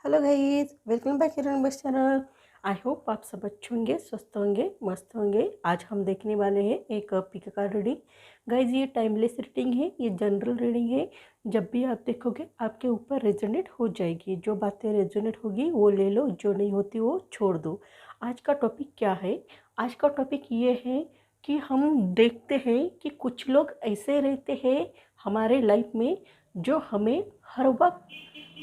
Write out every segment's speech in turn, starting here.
Hello guys, welcome back हिरन बस channel. I hope आप सब अच्छे होंगे, स्वस्थ होंगे, मस्त होंगे। आज हम देखने वाले हैं एक पिक का रीडिंग। गाइस, ये टाइमलेस रीडिंग है, ये जनरल रीडिंग है। जब भी आप देखोगे आपके ऊपर रेजोनेट हो जाएगी। जो बातें रेजोनेट होगी वो ले लो, जो नहीं होती वो छोड़ दो। आज का टॉपिक क्या है? आज का टॉपिक ये है कि हम देखते हैं कि कुछ लोग ऐसे रहते हैं हमारे लाइफ में जो हमें हर वक्त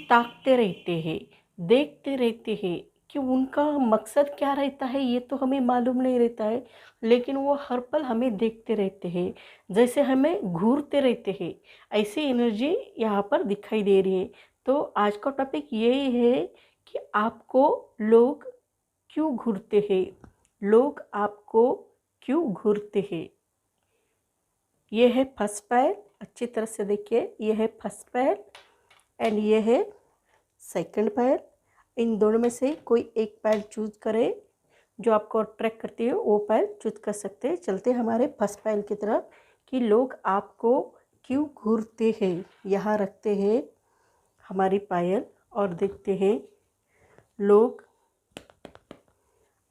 ताकते रहते हैं, देखते रहते हैं कि उनका मकसद क्या रहता है ये तो हमें मालूम नहीं रहता है, लेकिन वो हर पल हमें देखते रहते हैं, जैसे हमें घूरते रहते हैं। ऐसी एनर्जी यहाँ पर दिखाई दे रही है। तो आज का टॉपिक यही है कि आपको लोग क्यों घूरते हैं, लोग आपको क्यों घूरते हैं। ये है फर्स्ट पैर, अच्छी तरह से देखिए। ये है फर्स्ट पैर एंड ये है सेकंड पैर। इन दोनों में से कोई एक पैर चूज करें, जो आपको अट्रैक्ट करती है वो पैर चूज कर सकते हैं। चलते हमारे फर्स्ट पैर की तरफ कि लोग आपको क्यों घूरते हैं। यहाँ रखते हैं हमारी पायल और देखते हैं लोग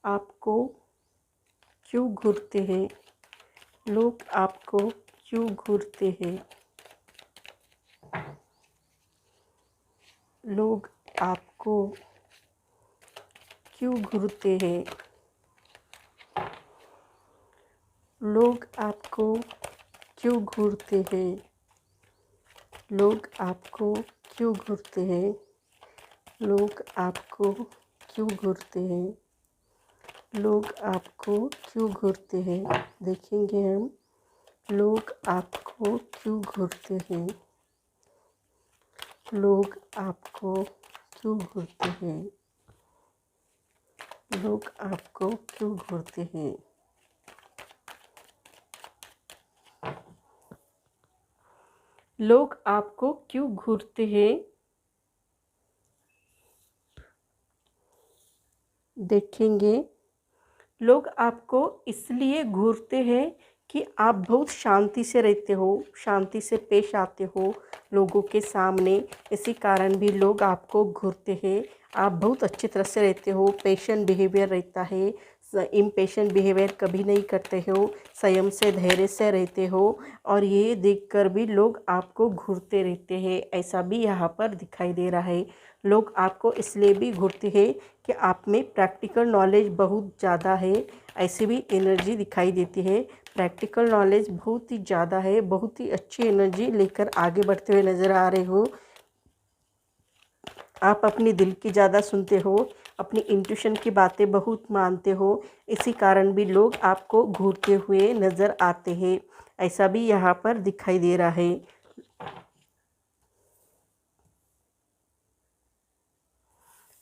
आपको क्यों घूरते हैं, लोग आपको क्यों घूरते हैं, लोग आपको क्यों घूरते हैं, लोग आपको क्यों घूरते हैं, लोग आपको क्यों घूरते हैं, लोग आपको क्यों घूरते हैं, लोग आपको क्यों घूरते हैं। देखेंगे हम लोग आपको क्यों घूरते हैं, लोग आपको क्यों घूरते हैं, लोग आपको क्यों घूरते हैं। लोग आपको क्यों घूरते हैं। देखेंगे लोग आपको इसलिए घूरते हैं कि आप बहुत शांति से रहते हो, शांति से पेश आते हो लोगों के सामने। इसी कारण भी लोग आपको घूरते हैं। आप बहुत अच्छी तरह से रहते हो, पेशेंट बिहेवियर रहता है, इम्पेशेंट बिहेवियर कभी नहीं करते हो, संयम से धैर्य से रहते हो और ये देखकर भी लोग आपको घूरते रहते हैं। ऐसा भी यहाँ पर दिखाई दे रहा है। लोग आपको इसलिए भी घूरते हैं कि आप में प्रैक्टिकल नॉलेज बहुत ज़्यादा है। ऐसी भी एनर्जी दिखाई देती है। प्रैक्टिकल नॉलेज बहुत ही ज़्यादा है, बहुत ही अच्छी एनर्जी लेकर आगे बढ़ते हुए नज़र आ रहे हो। आप अपनी दिल की ज़्यादा सुनते हो, अपनी इंट्यूशन की बातें बहुत मानते हो। इसी कारण भी लोग आपको घूरते हुए नज़र आते हैं। ऐसा भी यहाँ पर दिखाई दे रहा है।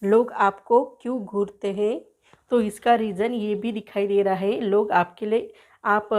लोग आपको क्यों घूरते हैं, तो इसका रीज़न ये भी दिखाई दे रहा है। लोग आपके लिए आप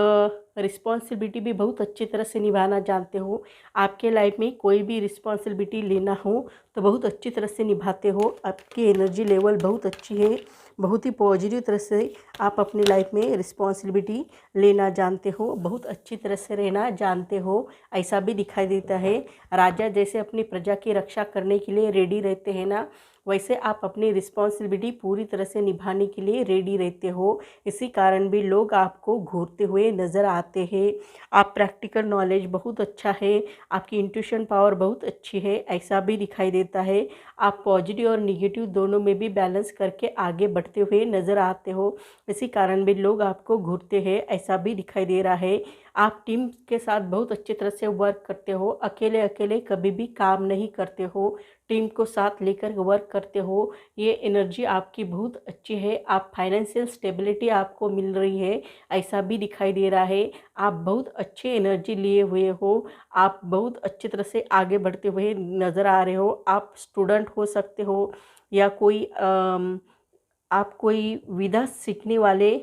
रिस्पॉन्सिबिलिटी भी बहुत अच्छी तरह से निभाना जानते हो। आपके लाइफ में कोई भी रिस्पॉन्सिबिलिटी लेना हो तो बहुत अच्छी तरह से निभाते हो। आपकी एनर्जी लेवल बहुत अच्छी है, बहुत ही पॉजिटिव तरह से आप अपनी लाइफ में रिस्पॉन्सिबिलिटी लेना जानते हो, बहुत अच्छी तरह से रहना जानते हो। ऐसा भी दिखाई देता है। राजा जैसे अपनी प्रजा की रक्षा करने के लिए रेडी रहते हैं ना, वैसे आप अपनी रिस्पॉन्सिबिलिटी पूरी तरह से निभाने के लिए रेडी रहते हो। इसी कारण भी लोग आपको घूरते हुए नज़र आते हैं। आप प्रैक्टिकल नॉलेज बहुत अच्छा है, आपकी इंट्यूशन पावर बहुत अच्छी है, ऐसा भी दिखाई देता है। आप पॉजिटिव और निगेटिव दोनों में भी बैलेंस करके आगे बढ़ते हुए नज़र आते हो। इसी कारण भी लोग आपको घूरते हैं, ऐसा भी दिखाई दे रहा है। आप टीम के साथ बहुत अच्छी तरह से वर्क करते हो, अकेले अकेले कभी भी काम नहीं करते हो, टीम को साथ लेकर वर्क करते हो। ये एनर्जी आपकी बहुत अच्छी है। आप फाइनेंशियल स्टेबिलिटी आपको मिल रही है, ऐसा भी दिखाई दे रहा है। आप बहुत अच्छी एनर्जी लिए हुए हो, आप बहुत अच्छी तरह से आगे बढ़ते हुए नज़र आ रहे हो। आप स्टूडेंट हो सकते हो या आप कोई विधा सीखने वाले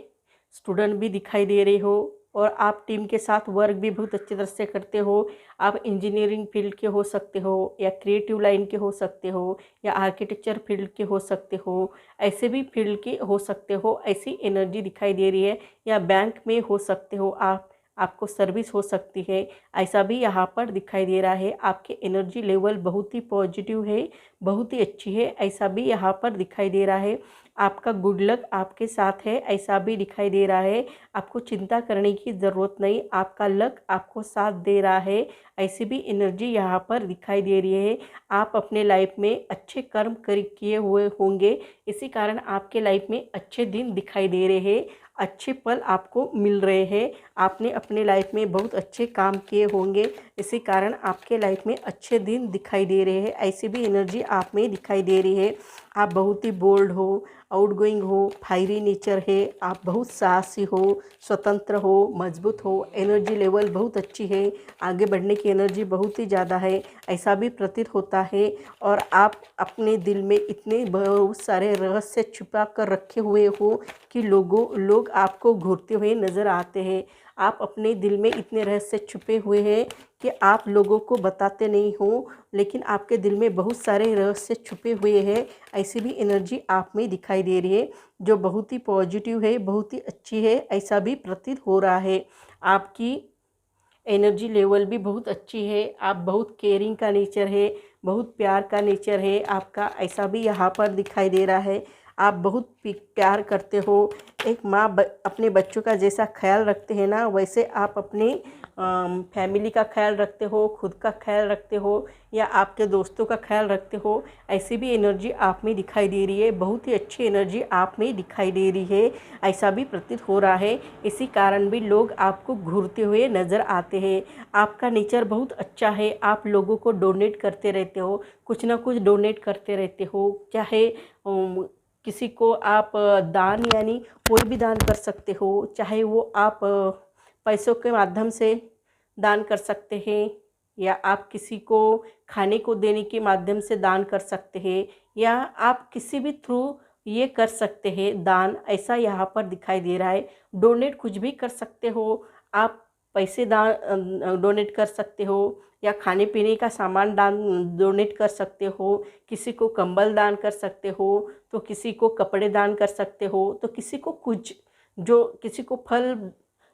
स्टूडेंट भी दिखाई दे रहे हो और आप टीम के साथ वर्क भी बहुत अच्छी तरह से करते हो। आप इंजीनियरिंग फील्ड के हो सकते हो या क्रिएटिव लाइन के हो सकते हो या आर्किटेक्चर फील्ड के हो सकते हो, ऐसे भी फील्ड के हो सकते हो। ऐसी एनर्जी दिखाई दे रही है। या बैंक में हो सकते हो आप, आपको सर्विस हो सकती है, ऐसा भी यहाँ पर दिखाई दे रहा है। आपके एनर्जी लेवल बहुत ही पॉजिटिव है, बहुत ही अच्छी है, ऐसा भी यहाँ पर दिखाई दे रहा है। आपका गुड लक आपके साथ है, ऐसा भी दिखाई दे रहा है। आपको चिंता करने की ज़रूरत नहीं, आपका लक आपको साथ दे रहा है, ऐसी भी एनर्जी यहाँ पर दिखाई दे रही है। आप अपने लाइफ में अच्छे कर्म किए हुए होंगे, इसी कारण आपके लाइफ में अच्छे दिन दिखाई दे रहे हैं, अच्छे पल आपको मिल रहे हैं। आपने अपने लाइफ में बहुत अच्छे काम किए होंगे, इसी कारण आपके लाइफ में अच्छे दिन दिखाई दे रहे हैं, ऐसी भी एनर्जी आप में दिखाई दे रही है। आप बहुत ही बोल्ड हो, आउटगोइंग हो, फायरी नेचर है, आप बहुत साहसी हो, स्वतंत्र हो, मजबूत हो, एनर्जी लेवल बहुत अच्छी है, आगे बढ़ने की एनर्जी बहुत ही ज़्यादा है, ऐसा भी प्रतीत होता है। और आप अपने दिल में इतने बहुत सारे रहस्य छुपा कर रखे हुए हो कि लोग आपको घूरते हुए नज़र आते हैं। आप अपने दिल में इतने रहस्य छुपे हुए हैं कि आप लोगों को बताते नहीं हो, लेकिन आपके दिल में बहुत सारे रहस्य छुपे हुए हैं, ऐसी भी एनर्जी आप में दिखाई दे रही है, जो बहुत ही पॉजिटिव है, बहुत ही अच्छी है, ऐसा भी प्रतीत हो रहा है। आपकी एनर्जी लेवल भी बहुत अच्छी है, आप बहुत केयरिंग का नेचर है, बहुत प्यार का नेचर है आपका, ऐसा भी यहाँ पर दिखाई दे रहा है। आप बहुत प्यार करते हो, एक माँ अपने बच्चों का जैसा ख्याल रखते हैं ना, वैसे आप अपने फैमिली का ख्याल रखते हो, खुद का ख्याल रखते हो, या आपके दोस्तों का ख्याल रखते हो, ऐसी भी एनर्जी आप में दिखाई दे रही है। बहुत ही अच्छी एनर्जी आप में दिखाई दे रही है, ऐसा भी प्रतीत हो रहा है। इसी कारण भी लोग आपको घूरते हुए नज़र आते हैं। आपका नेचर बहुत अच्छा है, आप लोगों को डोनेट करते रहते हो, कुछ ना कुछ डोनेट करते रहते हो, चाहे किसी को आप दान यानी कोई भी दान कर सकते हो, चाहे वो आप पैसों के माध्यम से दान कर सकते हैं, या आप किसी को खाने को देने के माध्यम से दान कर सकते हैं, या आप किसी भी थ्रू ये कर सकते हैं दान, ऐसा यहाँ पर दिखाई दे रहा है। डोनेट कुछ भी कर सकते हो, आप पैसे दान डोनेट कर सकते हो, या खाने पीने का सामान दान डोनेट कर सकते हो, किसी को कंबल दान कर सकते हो, तो किसी को कपड़े दान कर सकते हो, तो किसी को कुछ जो किसी को फल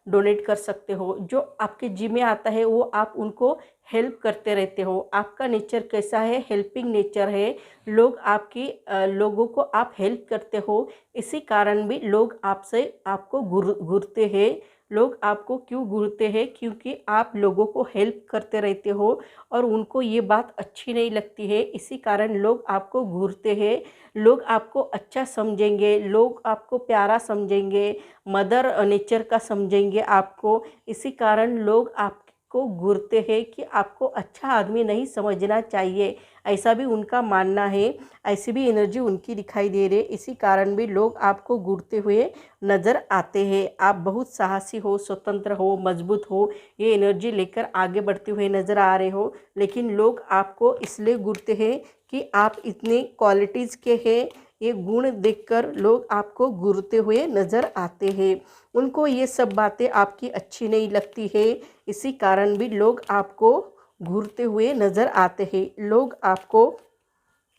डोनेट कर सकते हो, जो आपके जी में आता है वो आप उनको हेल्प करते रहते हो। आपका नेचर कैसा है, हेल्पिंग नेचर है, लोगों को आप हेल्प करते हो, इसी कारण भी लोग आपको घूरते हैं। लोग आपको क्यों घूरते हैं, क्योंकि आप लोगों को हेल्प करते रहते हो और उनको ये बात अच्छी नहीं लगती है, इसी कारण लोग आपको घूरते हैं। लोग आपको अच्छा समझेंगे, लोग आपको प्यारा समझेंगे, मदर नेचर का समझेंगे आपको, इसी कारण लोग आपको घूरते हैं कि आपको अच्छा आदमी नहीं समझना चाहिए, ऐसा भी उनका मानना है, ऐसी भी एनर्जी उनकी दिखाई दे रही है, इसी कारण भी लोग आपको घूरते हुए नज़र आते हैं। आप बहुत साहसी हो, स्वतंत्र हो, मजबूत हो, ये एनर्जी लेकर आगे बढ़ते हुए नज़र आ रहे हो, लेकिन लोग आपको इसलिए घूरते हैं कि आप इतने क्वालिटीज़ के हैं, ये गुण देखकर लोग आपको घूरते हुए नज़र आते हैं। उनको ये सब बातें आपकी अच्छी नहीं लगती है, इसी कारण भी लोग आपको घूरते हुए नज़र आते हैं। लोग आपको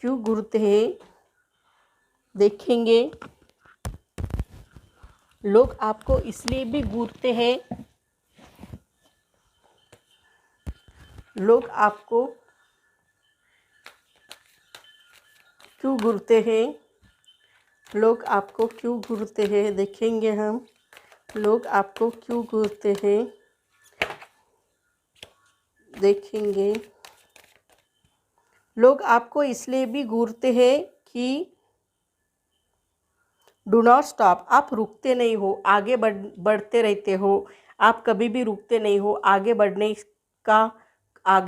क्यों घूरते हैं देखेंगे। लोग आपको इसलिए भी घूरते हैं, लोग आपको क्यों घूरते हैं, लोग आपको क्यों घूरते हैं देखेंगे हम। लोग आपको क्यों घूरते हैं देखेंगे। लोग आपको इसलिए भी घूरते हैं कि डू नॉट स्टॉप, आप रुकते नहीं हो, आगे बढ़ते रहते हो, आप कभी भी रुकते नहीं हो, आगे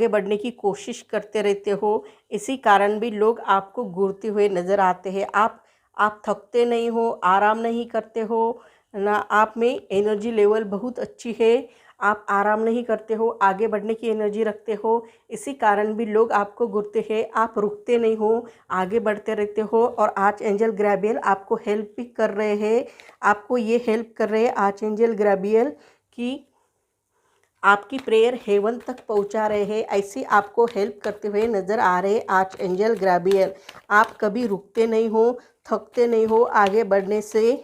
बढ़ने की कोशिश करते रहते हो, इसी कारण भी लोग आपको घूरते हुए नज़र आते हैं। आप थकते नहीं हो, आराम नहीं करते हो ना, आप में एनर्जी लेवल बहुत अच्छी है, आप आराम नहीं करते हो, आगे बढ़ने की एनर्जी रखते हो, इसी कारण भी लोग आपको घूरते हैं। आप रुकते नहीं हो, आगे बढ़ते रहते हो, और आर्च एंजल ग्रैबियल आपको हेल्प भी कर रहे हैं। आपको ये हेल्प कर रहे हैं आर्च एंजल ग्रैबियल कि आपकी प्रेयर हेवन तक पहुंचा रहे हैं, ऐसे आपको हेल्प करते हुए नज़र आ रहे आर्च एंजल ग्रैबियल। आप कभी रुकते नहीं हो, थकते नहीं हो, आगे बढ़ने से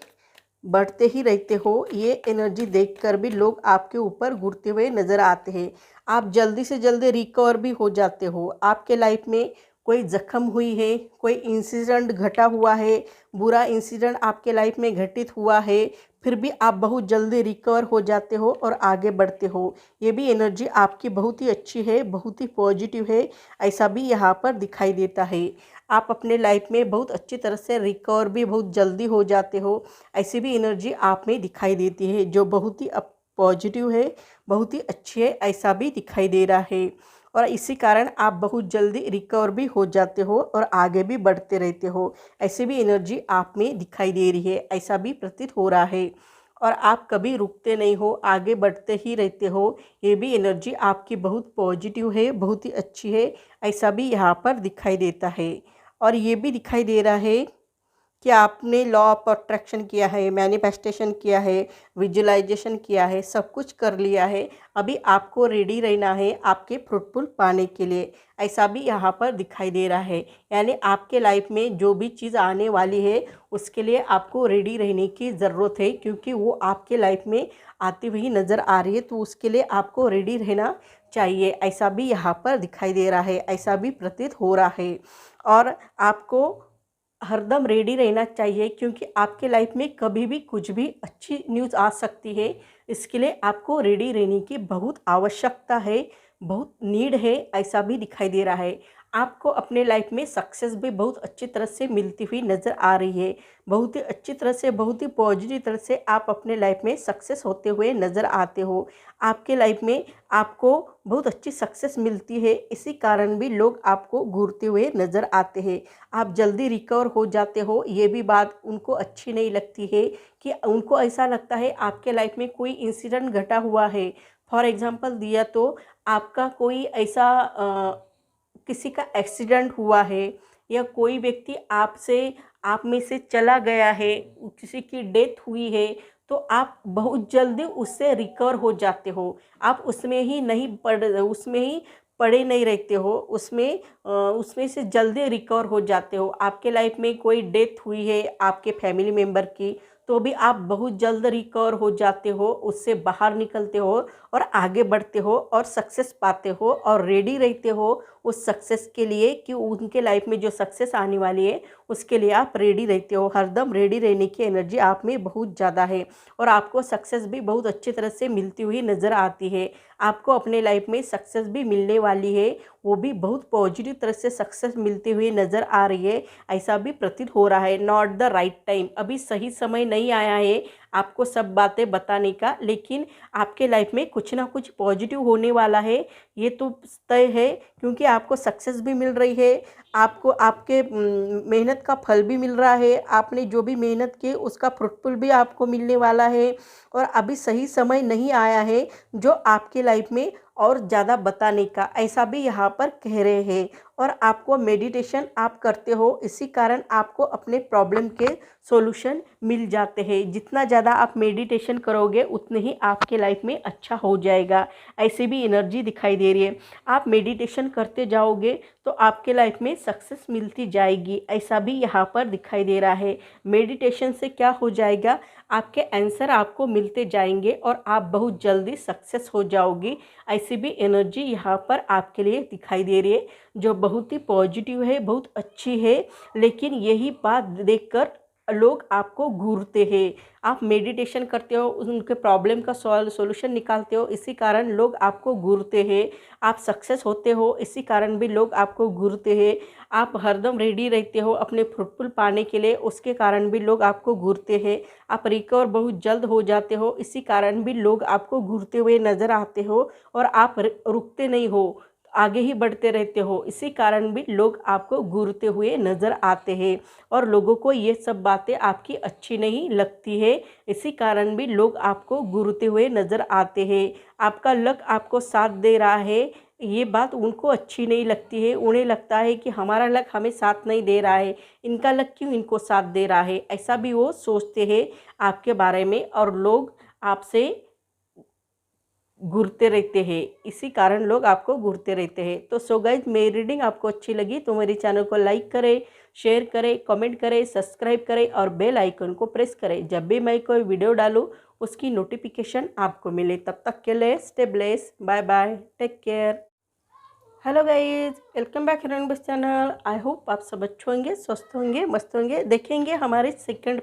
बढ़ते ही रहते हो, ये एनर्जी देखकर भी लोग आपके ऊपर घुरते हुए नज़र आते हैं। आप जल्दी से जल्दी रिकवर भी हो जाते हो, आपके लाइफ में कोई ज़ख्म हुई है, कोई इंसिडेंट घटा हुआ है, बुरा इंसिडेंट आपके लाइफ में घटित हुआ है, फिर भी आप बहुत जल्दी रिकवर हो जाते हो और आगे बढ़ते हो। ये भी एनर्जी आपकी बहुत ही अच्छी है, बहुत ही पॉजिटिव है, ऐसा भी यहाँ पर दिखाई देता है। आप अपने लाइफ में बहुत अच्छी तरह से रिकवर भी बहुत जल्दी हो जाते हो, ऐसी भी एनर्जी आप में दिखाई देती है जो बहुत ही पॉजिटिव है, बहुत ही अच्छी है, ऐसा भी दिखाई दे रहा है। और इसी कारण आप बहुत जल्दी रिकवर भी हो जाते हो और आगे भी बढ़ते रहते हो, ऐसी भी एनर्जी आप में दिखाई दे रही है, ऐसा भी प्रतीत हो रहा है। और आप कभी रुकते नहीं हो, आगे बढ़ते ही रहते हो, ये भी एनर्जी आपकी बहुत पॉजिटिव है, बहुत ही अच्छी है, ऐसा भी यहाँ पर दिखाई देता है। और ये भी दिखाई दे रहा है कि आपने लॉ ऑफ अट्रैक्शन किया है, मैनिफेस्टेशन किया है, विजुअलाइजेशन किया है, सब कुछ कर लिया है। अभी आपको रेडी रहना है आपके फ्रूटफुल पाने के लिए, ऐसा भी यहाँ पर दिखाई दे रहा है। यानी आपके लाइफ में जो भी चीज़ आने वाली है उसके लिए आपको रेडी रहने की ज़रूरत है, क्योंकि वो आपके लाइफ में आती हुई नज़र आ रही है, तो उसके लिए आपको रेडी रहना चाहिए, ऐसा भी यहाँ पर दिखाई दे रहा है, ऐसा भी प्रतीत हो रहा है। और आपको हरदम रेडी रहना चाहिए, क्योंकि आपके लाइफ में कभी भी कुछ भी अच्छी न्यूज़ आ सकती है। इसके लिए आपको रेडी रहने की बहुत आवश्यकता है, बहुत नीड है, ऐसा भी दिखाई दे रहा है। आपको अपने लाइफ में सक्सेस भी बहुत अच्छी तरह से मिलती हुई नज़र आ रही है, बहुत ही अच्छी तरह से, बहुत ही पॉजिटिव तरह से आप अपने लाइफ में सक्सेस होते हुए नज़र आते हो। आपके लाइफ में आपको बहुत अच्छी सक्सेस मिलती है, इसी कारण भी लोग आपको घूरते हुए नज़र आते हैं। आप जल्दी रिकवर हो जाते हो, ये भी बात उनको अच्छी नहीं लगती है, कि उनको ऐसा लगता है आपके लाइफ में कोई इंसिडेंट घटा हुआ है। फॉर एग्ज़ाम्पल दिया तो आपका कोई ऐसा किसी का एक्सीडेंट हुआ है, या कोई व्यक्ति आप में से चला गया है, किसी की डेथ हुई है, तो आप बहुत जल्दी उससे रिकवर हो जाते हो। आप उसमें ही पड़े नहीं रहते हो, उसमें से जल्दी रिकवर हो जाते हो। आपके लाइफ में कोई डेथ हुई है आपके फैमिली मेम्बर की, तो भी आप बहुत जल्द रिकवर हो जाते हो, उससे बाहर निकलते हो और आगे बढ़ते हो और सक्सेस पाते हो और रेडी रहते हो उस सक्सेस के लिए, कि उनके लाइफ में जो सक्सेस आने वाली है उसके लिए आप रेडी रहते हो। हरदम रेडी रहने की एनर्जी आप में बहुत ज़्यादा है, और आपको सक्सेस भी बहुत अच्छी तरह से मिलती हुई नज़र आती है। आपको अपने लाइफ में सक्सेस भी मिलने वाली है, वो भी बहुत पॉजिटिव तरह से सक्सेस मिलती हुई नज़र आ रही है, ऐसा भी प्रतीत हो रहा है। नॉट द राइट टाइम, अभी सही समय नहीं आया है आपको सब बातें बताने का, लेकिन आपके लाइफ में कुछ ना कुछ पॉजिटिव होने वाला है, ये तो तय है, क्योंकि आपको सक्सेस भी मिल रही है, आपको आपके मेहनत का फल भी मिल रहा है, आपने जो भी मेहनत की उसका फ्रूटफुल भी आपको मिलने वाला है। और अभी सही समय नहीं आया है जो आपके लाइफ में और ज़्यादा बताने का, ऐसा भी यहाँ पर कह रहे हैं। और आपको मेडिटेशन आप करते हो, इसी कारण आपको अपने प्रॉब्लम के सॉल्यूशन मिल जाते हैं। जितना ज़्यादा आप मेडिटेशन करोगे उतने ही आपके लाइफ में अच्छा हो जाएगा, ऐसी भी एनर्जी दिखाई दे रही है। आप मेडिटेशन करते जाओगे तो आपके लाइफ में सक्सेस मिलती जाएगी, ऐसा भी यहाँ पर दिखाई दे रहा है। मेडिटेशन से क्या हो जाएगा, आपके आंसर आपको मिलते जाएंगे और आप बहुत जल्दी सक्सेस हो जाओगी, ऐसी भी एनर्जी यहाँ पर आपके लिए दिखाई दे रही है, जो बहुत ही पॉजिटिव है, बहुत अच्छी है। लेकिन यही बात देखकर लोग आपको घूरते हैं। आप मेडिटेशन करते हो, उनके प्रॉब्लम का सॉल्यूशन निकालते हो, इसी कारण लोग आपको घूरते हैं। आप सक्सेस होते हो, इसी कारण भी लोग आपको घूरते हैं। आप हरदम रेडी रहते हो अपने फ्रूटफुल पाने के लिए, उसके कारण भी लोग आपको घूरते हैं। आप रिकवर बहुत जल्द हो जाते हो, इसी कारण भी लोग आपको घूरते हुए नज़र आते हो, और आप रुकते नहीं हो, आगे ही बढ़ते रहते हो, इसी कारण भी लोग आपको घूरते हुए नज़र आते हैं। और लोगों को ये सब बातें आपकी अच्छी नहीं लगती है, इसी कारण भी लोग आपको घूरते हुए नज़र आते हैं। आपका लक आपको साथ दे रहा है, ये बात उनको अच्छी नहीं लगती है। उन्हें लगता है कि हमारा लक हमें साथ नहीं दे रहा है, इनका लक क्यों इनको साथ दे रहा है, ऐसा भी वो सोचते हैं आपके बारे में, और लोग आपसे घूरते रहते हैं, इसी कारण लोग आपको घूरते रहते हैं। तो सो गाइज, मेरी रीडिंग आपको अच्छी लगी तो मेरे चैनल को लाइक करें, शेयर करें, कमेंट करें, सब्सक्राइब करें और बेल आइकन को प्रेस करें, जब भी मैं कोई वीडियो डालूँ उसकी नोटिफिकेशन आपको मिले। तब तक के लिए stay blessed, bye bye, take care. Hello guys, welcome back Hiran बस चैनल। आई होप आप सब अच्छे होंगे, स्वस्थ होंगे, मस्त होंगे। देखेंगे हमारे सेकंड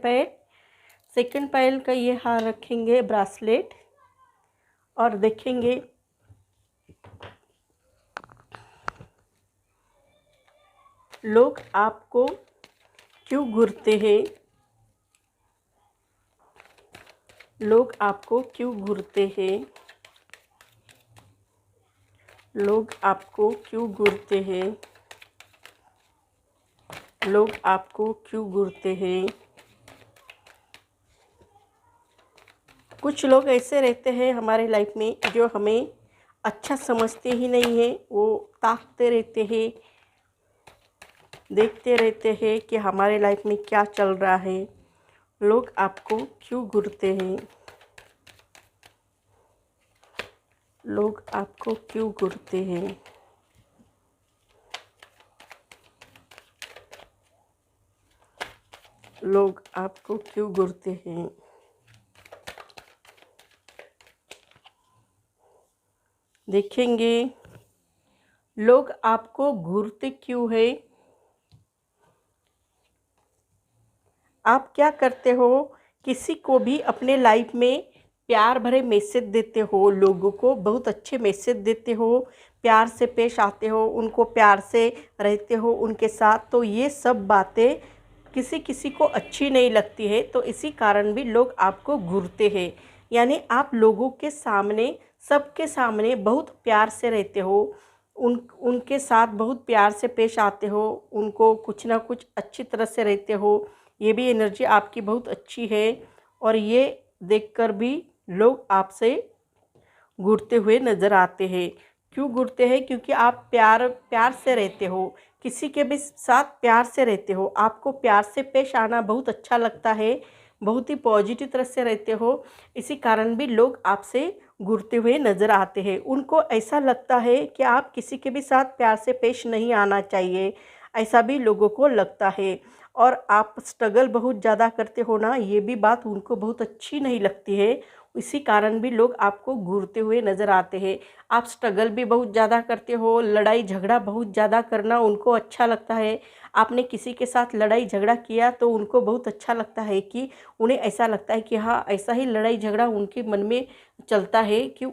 पैर का ये हार रखेंगे ब्रासलेट, और देखेंगे लोग आपको क्यों घूरते हैं, लोग आपको क्यों घूरते हैं, लोग आपको क्यों घूरते हैं, लोग आपको क्यों घूरते हैं। कुछ लोग ऐसे रहते हैं हमारे लाइफ में जो हमें अच्छा समझते ही नहीं है। वो ताकते रहते हैं, देखते रहते हैं कि हमारे लाइफ में क्या चल रहा है। लोग आपको क्यों घूरते हैं, लोग आपको क्यों घूरते हैं। लोग आपको क्यों घूरते हैं। देखेंगे लोग आपको घूरते क्यों है। आप क्या करते हो, किसी को भी अपने लाइफ में प्यार भरे मैसेज देते हो, लोगों को बहुत अच्छे मैसेज देते हो, प्यार से पेश आते हो, उनको प्यार से रहते हो उनके साथ। तो ये सब बातें किसी किसी को अच्छी नहीं लगती है, तो इसी कारण भी लोग आपको घूरते हैं। यानी आप लोगों के सामने, सबके सामने बहुत प्यार से रहते हो, उनके साथ बहुत प्यार से पेश आते हो, उनको कुछ ना कुछ अच्छी तरह से रहते हो। ये भी एनर्जी आपकी बहुत अच्छी है, और ये देखकर भी लोग आपसे घूरते हुए नज़र आते हैं। क्यों घूरते हैं? क्योंकि आप प्यार प्यार से रहते हो, किसी के भी साथ प्यार से रहते हो, आपको प्यार से पेश आना बहुत अच्छा लगता है, बहुत ही पॉजिटिव तरह से रहते हो। इसी कारण भी लोग आपसे घूरते हुए नज़र आते हैं। उनको ऐसा लगता है कि आप किसी के भी साथ प्यार से पेश नहीं आना चाहिए, ऐसा भी लोगों को लगता है। और आप स्ट्रगल बहुत ज़्यादा करते हो ना, ये भी बात उनको बहुत अच्छी नहीं लगती है। इसी कारण भी लोग आपको घूरते हुए नज़र आते हैं। आप स्ट्रगल भी बहुत ज़्यादा करते हो, लड़ाई झगड़ा बहुत ज़्यादा करना उनको अच्छा लगता है। आपने किसी के साथ लड़ाई झगड़ा किया तो उनको बहुत अच्छा लगता है, कि उन्हें ऐसा लगता है कि हाँ, ऐसा ही लड़ाई झगड़ा उनके मन में चलता है कि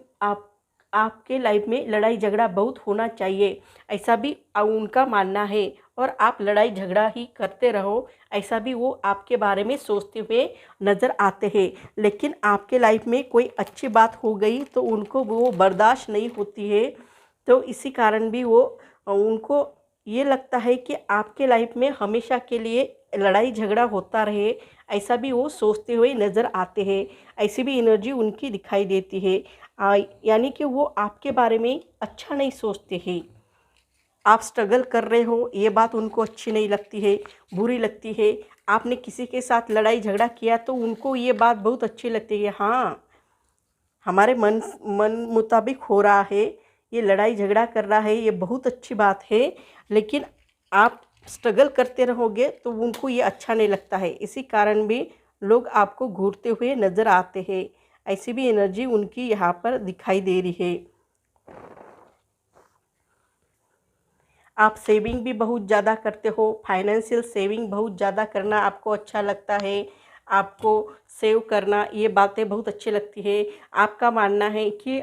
आपके लाइफ में लड़ाई झगड़ा बहुत होना चाहिए, ऐसा भी उनका मानना है। और आप लड़ाई झगड़ा ही करते रहो, ऐसा भी वो आपके बारे में सोचते हुए नज़र आते हैं। लेकिन आपके लाइफ में कोई अच्छी बात हो गई तो उनको वो बर्दाश्त नहीं होती है। तो इसी कारण भी वो, उनको ये लगता है कि आपके लाइफ में हमेशा के लिए लड़ाई झगड़ा होता रहे, ऐसा भी वो सोचते हुए नज़र आते हैं। ऐसी भी एनर्जी उनकी दिखाई देती है। यानी कि वो आपके बारे में अच्छा नहीं सोचते हैं। आप स्ट्रगल कर रहे हो, ये बात उनको अच्छी नहीं लगती है, बुरी लगती है। आपने किसी के साथ लड़ाई झगड़ा किया तो उनको ये बात बहुत अच्छी लगती है, हाँ, हमारे मन मुताबिक हो रहा है, ये लड़ाई झगड़ा कर रहा है, ये बहुत अच्छी बात है। लेकिन आप स्ट्रगल करते रहोगे तो उनको ये अच्छा नहीं लगता है। इसी कारण भी लोग आपको घूरते हुए नज़र आते हैं। ऐसी भी एनर्जी उनकी यहाँ पर दिखाई दे रही है। आप सेविंग भी बहुत ज़्यादा करते हो, फाइनेंशियल सेविंग बहुत ज़्यादा करना आपको अच्छा लगता है। आपको सेव करना, ये बातें बहुत अच्छी लगती है। आपका मानना है कि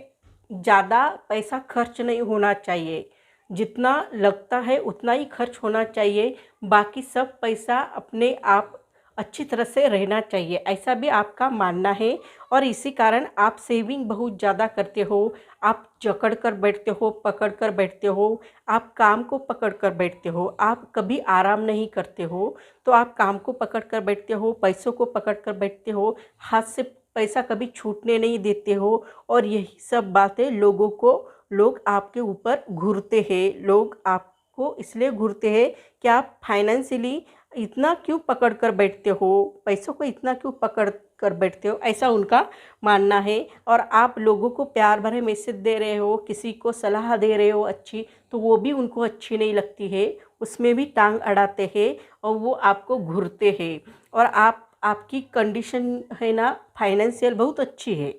ज़्यादा पैसा खर्च नहीं होना चाहिए, जितना लगता है उतना ही खर्च होना चाहिए, बाकी सब पैसा अपने आप अच्छी तरह से रहना चाहिए, ऐसा भी आपका मानना है। और इसी कारण आप सेविंग बहुत ज़्यादा करते हो। आप जकड़ कर बैठते हो, पकड़ कर बैठते हो, आप काम को पकड़ कर बैठते हो, आप कभी आराम नहीं करते हो। तो आप काम को पकड़ कर बैठते हो, पैसों को पकड़ कर बैठते हो, हाथ से पैसा कभी छूटने नहीं देते हो। और यही सब बातें लोग आपके ऊपर घूरते हैं। लोग आपको इसलिए घूरते हैं कि आप फाइनेंशियली इतना क्यों पकड़ कर बैठते हो, पैसों को इतना क्यों पकड़ कर बैठते हो, ऐसा उनका मानना है। और आप लोगों को प्यार भरे मैसेज दे रहे हो, किसी को सलाह दे रहे हो अच्छी, तो वो भी उनको अच्छी नहीं लगती है, उसमें भी टांग अड़ाते हैं और वो आपको घूरते हैं। और आपकी कंडीशन है ना, फाइनेंशियल बहुत अच्छी है,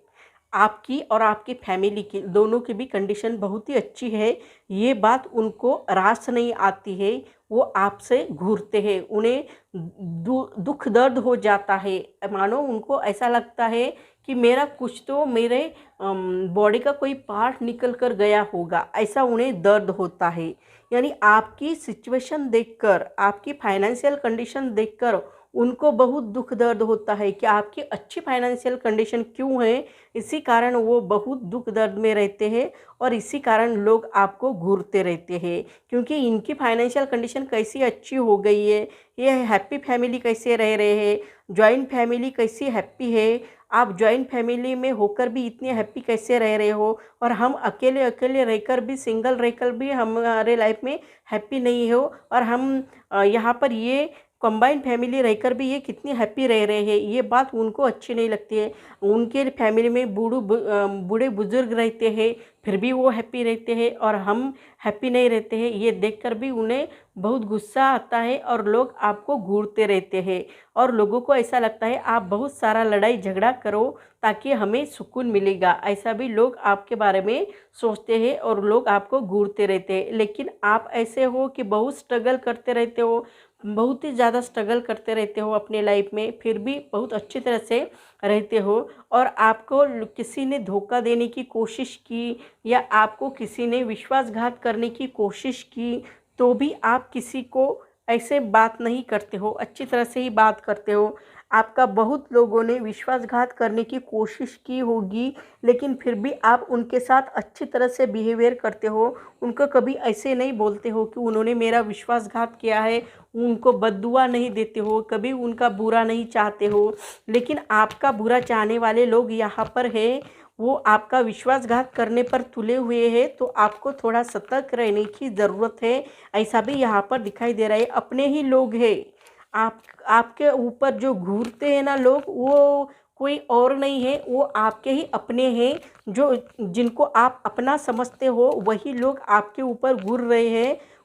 आपकी और आपकी फैमिली की दोनों की भी कंडीशन बहुत ही अच्छी है। ये बात उनको रास नहीं आती है, वो आपसे घूरते हैं, उन्हें दुख दर्द हो जाता है, मानो उनको ऐसा लगता है कि मेरा कुछ तो मेरे बॉडी का कोई पार्ट निकल कर गया होगा, ऐसा उन्हें दर्द होता है। यानी आपकी सिचुएशन देखकर, आपकी फाइनेंशियल कंडीशन देखकर उनको बहुत दुख दर्द होता है कि आपकी अच्छी फाइनेंशियल कंडीशन क्यों है, इसी कारण वो बहुत दुख दर्द में रहते हैं और इसी कारण लोग आपको घूरते रहते हैं, क्योंकि इनकी फाइनेंशियल कंडीशन कैसी अच्छी हो गई है, ये हैप्पी फैमिली कैसे रह रहे हैं, जॉइंट फैमिली कैसी हैप्पी है, आप जॉइंट फैमिली में होकर भी इतने हैप्पी कैसे रह रहे हो, और हम अकेले अकेले रहकर भी, सिंगल रहकर भी हमारे लाइफ में हैप्पी नहीं हो, और हम यहाँ पर ये कंबाइंड फैमिली रहकर भी ये कितनी हैप्पी रह रहे हैं, ये बात उनको अच्छी नहीं लगती है। उनके फैमिली में बूढ़े बुजुर्ग रहते हैं, फिर भी वो हैप्पी रहते हैं और हम हैप्पी नहीं रहते हैं, ये देखकर भी उन्हें बहुत गुस्सा आता है और लोग आपको घूरते रहते हैं। और लोगों को ऐसा लगता है आप बहुत सारा लड़ाई झगड़ा करो ताकि हमें सुकून मिलेगा, ऐसा भी लोग आपके बारे में सोचते हैं और लोग आपको घूरते रहते हैं। लेकिन आप ऐसे हो कि बहुत स्ट्रगल करते रहते हो, बहुत ही ज़्यादा स्ट्रगल करते रहते हो अपने लाइफ में, फिर भी बहुत अच्छी तरह से रहते हो। और आपको किसी ने धोखा देने की कोशिश की या आपको किसी ने विश्वासघात करने की कोशिश की, तो भी आप किसी को ऐसे बात नहीं करते हो, अच्छी तरह से ही बात करते हो। आपका बहुत लोगों ने विश्वासघात करने की कोशिश की होगी, लेकिन फिर भी आप उनके साथ अच्छी तरह से बिहेवियर करते हो, उनको कभी ऐसे नहीं बोलते हो कि उन्होंने मेरा विश्वासघात किया है, उनको बद्दुआ नहीं देते हो, कभी उनका बुरा नहीं चाहते हो। लेकिन आपका बुरा चाहने वाले लोग यहाँ पर हैं, वो आपका विश्वासघात करने पर तुले हुए हैं, तो आपको थोड़ा सतर्क रहने की ज़रूरत है। ऐसा भी यहाँ पर दिखाई दे रहा है, अपने ही लोग हैं, आपके ऊपर जो घूरते हैं ना लोग, वो कोई और नहीं है, वो आपके ही अपने हैं, जो जिनको आप अपना समझते हो वही लोग आपके ऊपर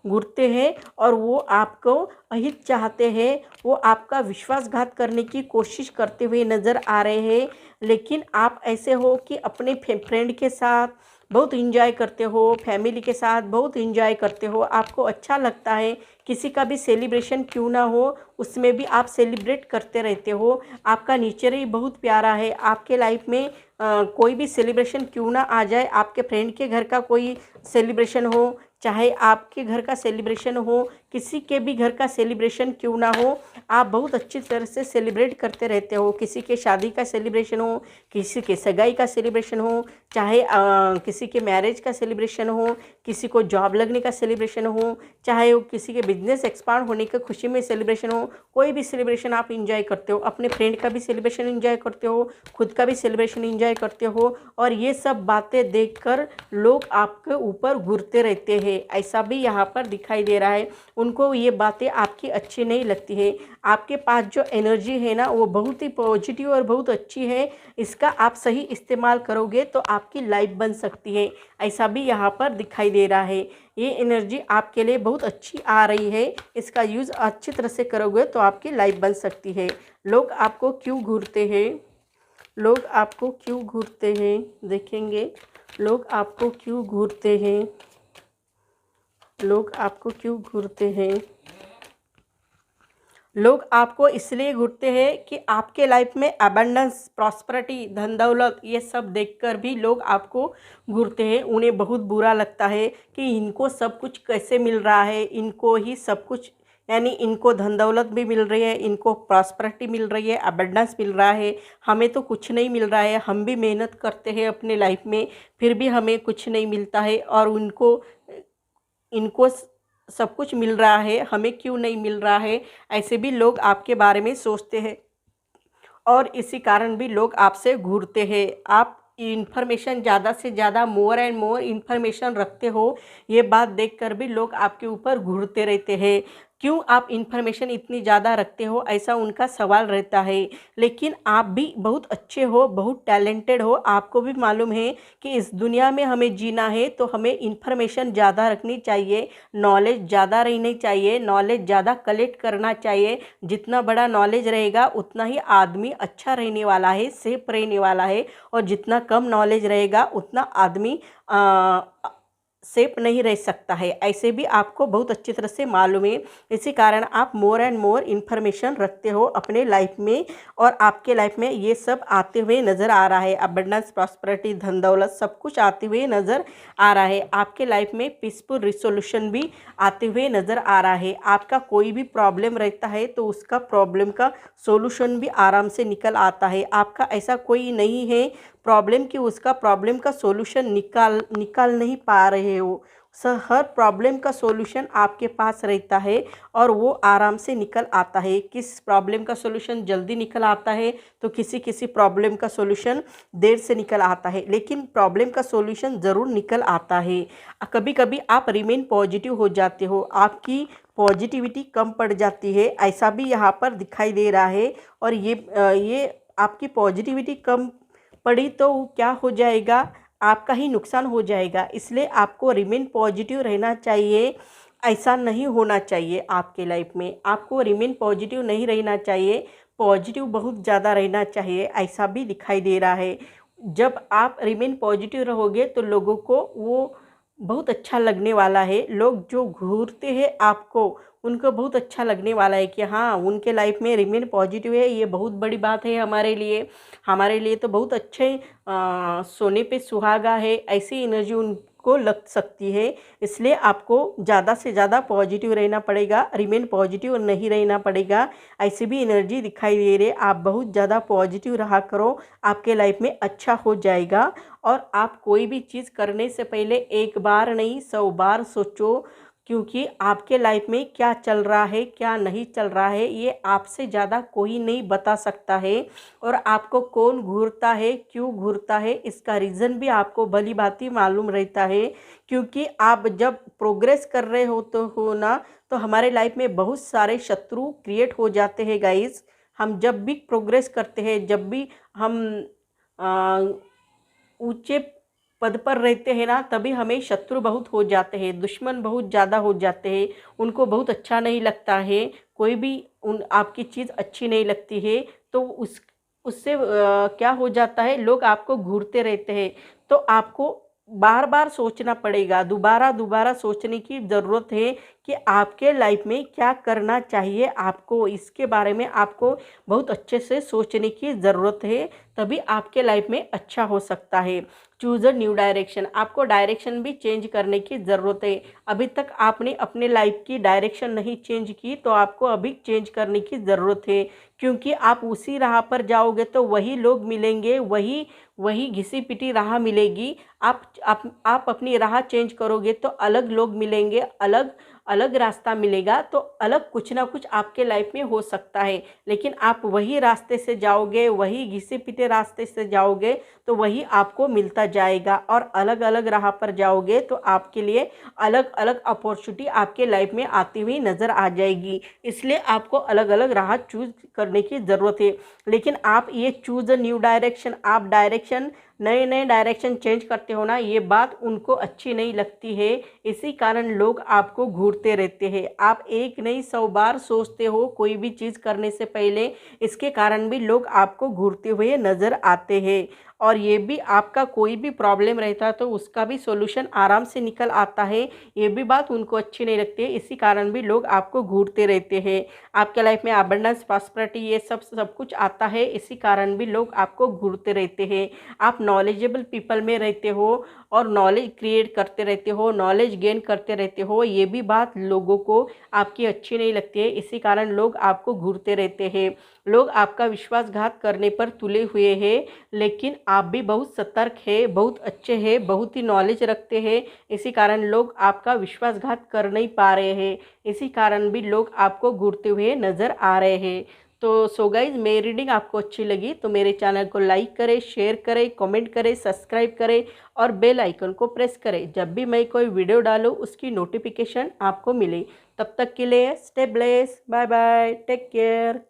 घूरते हैं और वो आपको अहित चाहते हैं, वो आपका विश्वासघात करने की कोशिश करते हुए नज़र आ रहे हैं। लेकिन आप ऐसे हो कि अपने फ्रेंड के साथ बहुत इंजॉय करते हो, फैमिली के साथ बहुत इंजॉय करते हो, आपको अच्छा लगता है, किसी का भी सेलिब्रेशन क्यों ना हो उसमें भी आप सेलिब्रेट करते रहते हो। आपका नेचर ही बहुत प्यारा है, आपके लाइफ में कोई भी सेलिब्रेशन क्यों ना आ जाए, आपके फ्रेंड के घर का कोई सेलिब्रेशन हो, चाहे आपके घर का सेलिब्रेशन हो, किसी के भी घर का सेलिब्रेशन क्यों ना हो, आप बहुत अच्छी तरह से सेलिब्रेट करते रहते हो। किसी के शादी का सेलिब्रेशन हो, किसी के सगाई का सेलिब्रेशन हो, चाहे किसी के मैरिज का सेलिब्रेशन हो, किसी को जॉब लगने का सेलिब्रेशन हो, चाहे वो किसी के बिजनेस एक्सपांड होने का खुशी में सेलिब्रेशन हो, कोई भी सेलिब्रेशन आप इंजॉय करते हो, अपने फ्रेंड का भी सेलिब्रेशन इंजॉय करते हो, खुद का भी सेलिब्रेशन इंजॉय करते हो। और ये सब बातें देखकर लोग आपके ऊपर घूरते रहते हैं, ऐसा भी यहाँ पर दिखाई दे रहा है। उनको ये बातें आपकी अच्छी नहीं लगती है। आपके पास जो एनर्जी है ना, वो बहुत ही पॉजिटिव और बहुत अच्छी है, इसका आप सही इस्तेमाल करोगे तो आपकी लाइफ बन सकती है, ऐसा भी यहाँ पर दिखाई दे रहा है। ये एनर्जी आपके लिए बहुत अच्छी आ रही है, इसका यूज़ अच्छी तरह से करोगे तो आपकी लाइफ बन सकती है। लोग आपको क्यों घूरते हैं, लोग आपको क्यों घूरते हैं, देखेंगे लोग आपको क्यों घूरते हैं, लोग आपको क्यों घूरते हैं। लोग आपको इसलिए घूरते हैं कि आपके लाइफ में अबंडेंस, प्रॉस्पेरिटी, धन दौलत, ये सब देखकर भी लोग आपको घूरते हैं। उन्हें बहुत बुरा लगता है कि इनको सब कुछ कैसे मिल रहा है, इनको ही सब कुछ, यानी इनको धन दौलत भी मिल रही है, इनको प्रॉस्पेरिटी मिल रही है, अबंडेंस मिल रहा है, हमें तो कुछ नहीं मिल रहा है। हम भी मेहनत करते हैं अपने लाइफ में, फिर भी हमें कुछ नहीं मिलता है, और उनको इनको सब कुछ मिल रहा है, हमें क्यों नहीं मिल रहा है, ऐसे भी लोग आपके बारे में सोचते हैं। और इसी कारण भी लोग आपसे घूरते हैं। आप इन्फॉर्मेशन ज़्यादा से ज़्यादा, मोर एंड मोर इन्फॉर्मेशन रखते हो, ये बात देखकर भी लोग आपके ऊपर घूरते रहते हैं। क्यों आप इन्फॉर्मेशन इतनी ज़्यादा रखते हो, ऐसा उनका सवाल रहता है। लेकिन आप भी बहुत अच्छे हो, बहुत टैलेंटेड हो, आपको भी मालूम है कि इस दुनिया में हमें जीना है तो हमें इन्फॉर्मेशन ज़्यादा रखनी चाहिए, नॉलेज ज़्यादा रहनी चाहिए, नॉलेज ज़्यादा कलेक्ट करना चाहिए। जितना बड़ा नॉलेज रहेगा उतना ही आदमी अच्छा रहने वाला है, सेफ रहने वाला है, और जितना कम नॉलेज रहेगा उतना आदमी सेफ नहीं रह सकता है। ऐसे भी आपको बहुत अच्छी तरह से मालूम है। इसी कारण आप मोर एंड मोर इन्फॉर्मेशन रखते हो अपने लाइफ में, और आपके लाइफ में ये सब आते हुए नज़र आ रहा है। अबंडेंस, प्रॉस्पेरिटी, धन दौलत सब कुछ आते हुए नज़र आ रहा है। आपके लाइफ में पीसफुल रिसोल्यूशन भी आते हुए नज़र आ रहा है। आपका कोई भी प्रॉब्लम रहता है तो उसका प्रॉब्लम का सोल्यूशन भी आराम से निकल आता है। आपका ऐसा कोई नहीं है प्रॉब्लम कि उसका प्रॉब्लम का सॉल्यूशन निकाल नहीं पा रहे हो। हर प्रॉब्लम का सॉल्यूशन आपके पास रहता है और वो आराम से निकल आता है। किस प्रॉब्लम का सॉल्यूशन जल्दी निकल आता है तो किसी किसी प्रॉब्लम का सॉल्यूशन देर से निकल आता है, लेकिन प्रॉब्लम का सॉल्यूशन ज़रूर निकल आता है। कभी कभी आप रिमेन पॉजिटिव हो जाते हो, आपकी पॉजिटिविटी कम पड़ जाती है, ऐसा भी यहाँ पर दिखाई दे रहा है। और ये आपकी पॉजिटिविटी कम पड़ी तो क्या हो जाएगा, आपका ही नुकसान हो जाएगा। इसलिए आपको रिमेन पॉजिटिव रहना चाहिए। ऐसा नहीं होना चाहिए आपके लाइफ में, आपको रिमेन पॉजिटिव नहीं रहना चाहिए, पॉजिटिव बहुत ज़्यादा रहना चाहिए, ऐसा भी दिखाई दे रहा है। जब आप रिमेन पॉजिटिव रहोगे तो लोगों को वो बहुत अच्छा लगने वाला है। लोग जो घूरते हैं आपको, उनको बहुत अच्छा लगने वाला है कि हाँ, उनके लाइफ में रिमेन पॉजिटिव है, ये बहुत बड़ी बात है हमारे लिए तो बहुत अच्छे सोने पे सुहागा है, ऐसी एनर्जी उनको लग सकती है। इसलिए आपको ज़्यादा से ज़्यादा पॉजिटिव रहना पड़ेगा, रिमेन पॉजिटिव नहीं रहना पड़ेगा। ऐसी भी एनर्जी दिखाई दे रही है। आप बहुत ज़्यादा पॉजिटिव रहा करो, आपके लाइफ में अच्छा हो जाएगा। और आप कोई भी चीज़ करने से पहले एक बार नहीं 100 बार सोचो, क्योंकि आपके लाइफ में क्या चल रहा है क्या नहीं चल रहा है ये आपसे ज़्यादा कोई नहीं बता सकता है। और आपको कौन घूरता है, क्यों घूरता है, इसका रीज़न भी आपको भली भांति मालूम रहता है। क्योंकि आप जब प्रोग्रेस कर रहे हो ना, तो हमारे लाइफ में बहुत सारे शत्रु क्रिएट हो जाते हैं गाइस। हम जब भी प्रोग्रेस करते हैं, जब भी हम ऊंचे पद पर रहते हैं ना, तभी हमें शत्रु बहुत हो जाते हैं, दुश्मन बहुत ज़्यादा हो जाते हैं। उनको बहुत अच्छा नहीं लगता है, कोई भी आपकी चीज़ अच्छी नहीं लगती है, तो उससे क्या हो जाता है, लोग आपको घूरते रहते हैं। तो आपको बार बार सोचना पड़ेगा, दोबारा दोबारा सोचने की ज़रूरत है कि आपके लाइफ में क्या करना चाहिए। आपको इसके बारे में आपको बहुत अच्छे से सोचने की ज़रूरत है, तभी आपके लाइफ में अच्छा हो सकता है। चूज़ अ न्यू डायरेक्शन, आपको डायरेक्शन भी चेंज करने की ज़रूरत है। अभी तक आपने अपने लाइफ की डायरेक्शन नहीं चेंज की, तो आपको अभी चेंज करने की ज़रूरत है। क्योंकि आप उसी राह पर जाओगे तो वही लोग मिलेंगे, वही वही घिसी पिटी राह मिलेगी। आप अपनी राह चेंज करोगे तो अलग लोग मिलेंगे, अलग अलग रास्ता मिलेगा, तो अलग कुछ ना कुछ आपके लाइफ में हो सकता है। लेकिन आप वही रास्ते से जाओगे, वही घिसे पिटे रास्ते से जाओगे, तो वही आपको मिलता जाएगा। और अलग अलग राह पर जाओगे तो आपके लिए अलग अलग अपॉर्चुनिटी आपके लाइफ में आती हुई नज़र आ जाएगी। इसलिए आपको अलग अलग राह चूज करने की ज़रूरत है। लेकिन आप ये चूज़ अ न्यू डायरेक्शन, आप डायरेक्शन नए नए डायरेक्शन चेंज करते हो ना, ये बात उनको अच्छी नहीं लगती है। इसी कारण लोग आपको घूरते रहते हैं। आप एक नहीं 100 बार सोचते हो कोई भी चीज़ करने से पहले, इसके कारण भी लोग आपको घूरते हुए नज़र आते हैं। और ये भी आपका कोई भी प्रॉब्लम रहता है तो उसका भी सॉल्यूशन आराम से निकल आता है, ये भी बात उनको अच्छी नहीं लगती है। इसी कारण भी लोग आपको घूरते रहते हैं। आपके लाइफ में अबंडेंस, प्रॉस्पेरिटी ये सब कुछ आता है, इसी कारण भी लोग आपको घूरते रहते हैं। आप नॉलेजेबल पीपल में रहते हो और नॉलेज क्रिएट करते रहते हो, नॉलेज गेन करते रहते हो, ये भी बात लोगों को आपकी अच्छी नहीं लगती है। इसी कारण लोग आपको घूरते रहते हैं। लोग आपका विश्वासघात करने पर तुले हुए हैं, लेकिन आप भी बहुत सतर्क है, बहुत अच्छे हैं, बहुत ही नॉलेज रखते हैं। इसी कारण लोग आपका विश्वासघात कर नहीं पा रहे हैं। इसी कारण भी लोग आपको घूरते हुए नज़र आ रहे हैं। तो सो गाइज मेरी रीडिंग आपको अच्छी लगी तो मेरे चैनल को लाइक करें, शेयर करें, कमेंट करें, सब्सक्राइब करें और बेल आइकन को प्रेस करें। जब भी मैं कोई वीडियो डालूँ उसकी नोटिफिकेशन आपको मिले। तब तक के लिए stay blessed, bye bye, take care.